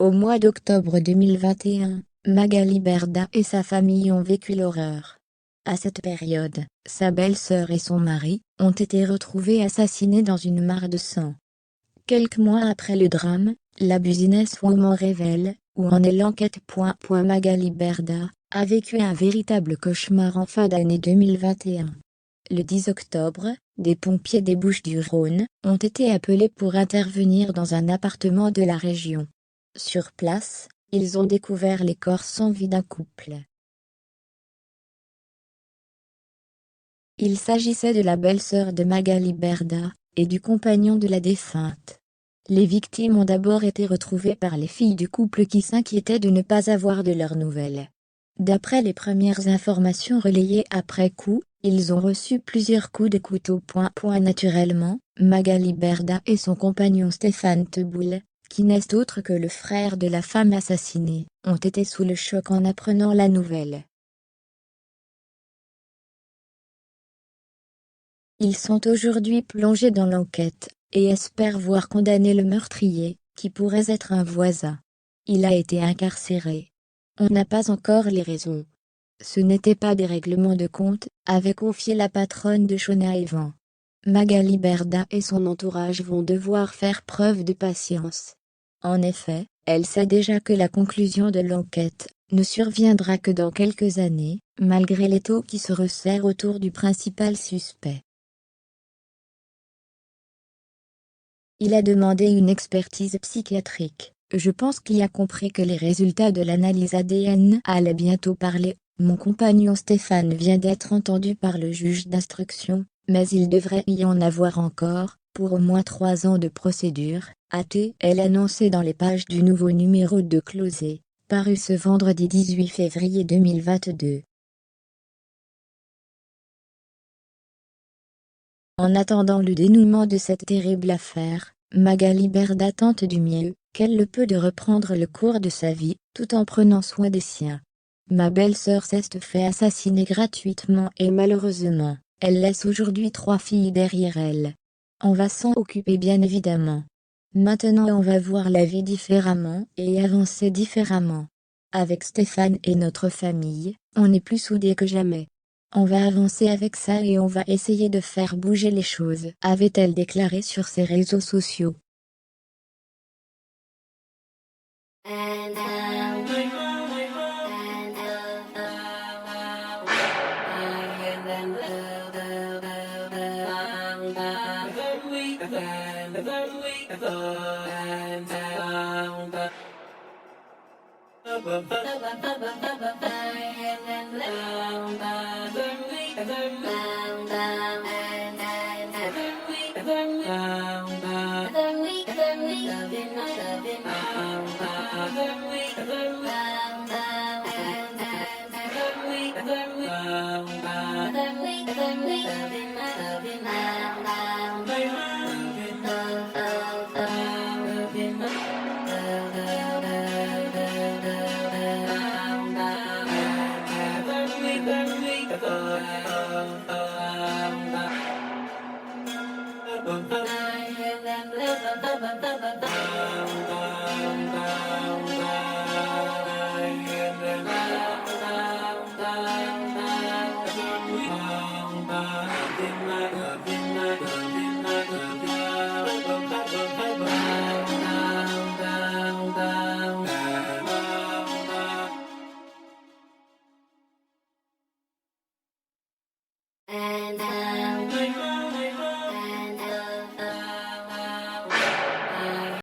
Au mois d'octobre 2021, Magali Berda et sa famille ont vécu l'horreur. À cette période, sa belle-sœur et son mari ont été retrouvés assassinés dans une mare de sang. Quelques mois après le drame, la businesswoman révèle où en est l'enquête. Magali Berda a vécu un véritable cauchemar en fin d'année 2021. Le 10 octobre, des pompiers des Bouches-du-Rhône ont été appelés pour intervenir dans un appartement de la région. Sur place, ils ont découvert les corps sans vie d'un couple. Il s'agissait de la belle-sœur de Magali Berda et du compagnon de la défunte. Les victimes ont d'abord été retrouvées par les filles du couple qui s'inquiétaient de ne pas avoir de leurs nouvelles. D'après les premières informations relayées après coup, ils ont reçu plusieurs coups de couteau. Naturellement, Magali Berda et son compagnon Stéphane Teboul, qui n'est autre que le frère de la femme assassinée, ont été sous le choc en apprenant la nouvelle. Ils sont aujourd'hui plongés dans l'enquête, et espèrent voir condamner le meurtrier, qui pourrait être un voisin. Il a été incarcéré. On n'a pas encore les raisons. Ce n'était pas des règlements de compte, avait confié la patronne de Chaunaévan. Magali Berda et son entourage vont devoir faire preuve de patience. En effet, elle sait déjà que la conclusion de l'enquête ne surviendra que dans quelques années, malgré l'étau qui se resserre autour du principal suspect. Il a demandé une expertise psychiatrique. Je pense qu'il a compris que les résultats de l'analyse ADN allaient bientôt parler. Mon compagnon Stéphane vient d'être entendu par le juge d'instruction, mais il devrait y en avoir encore, pour au moins 3 ans de procédure, a-t-elle annoncé dans les pages du nouveau numéro de Closet, paru ce vendredi 18 février 2022. En attendant le dénouement de cette terrible affaire, Magali Berda tente du mieux qu'elle le peut de reprendre le cours de sa vie, tout en prenant soin des siens. Ma belle-sœur s'est fait assassiner gratuitement et malheureusement, elle laisse aujourd'hui 3 filles derrière elle. On va s'en occuper bien évidemment. Maintenant on va voir la vie différemment et avancer différemment. Avec Stéphane et notre famille, on est plus soudés que jamais. On va avancer avec ça et on va essayer de faire bouger les choses, avait-elle déclaré sur ses réseaux sociaux.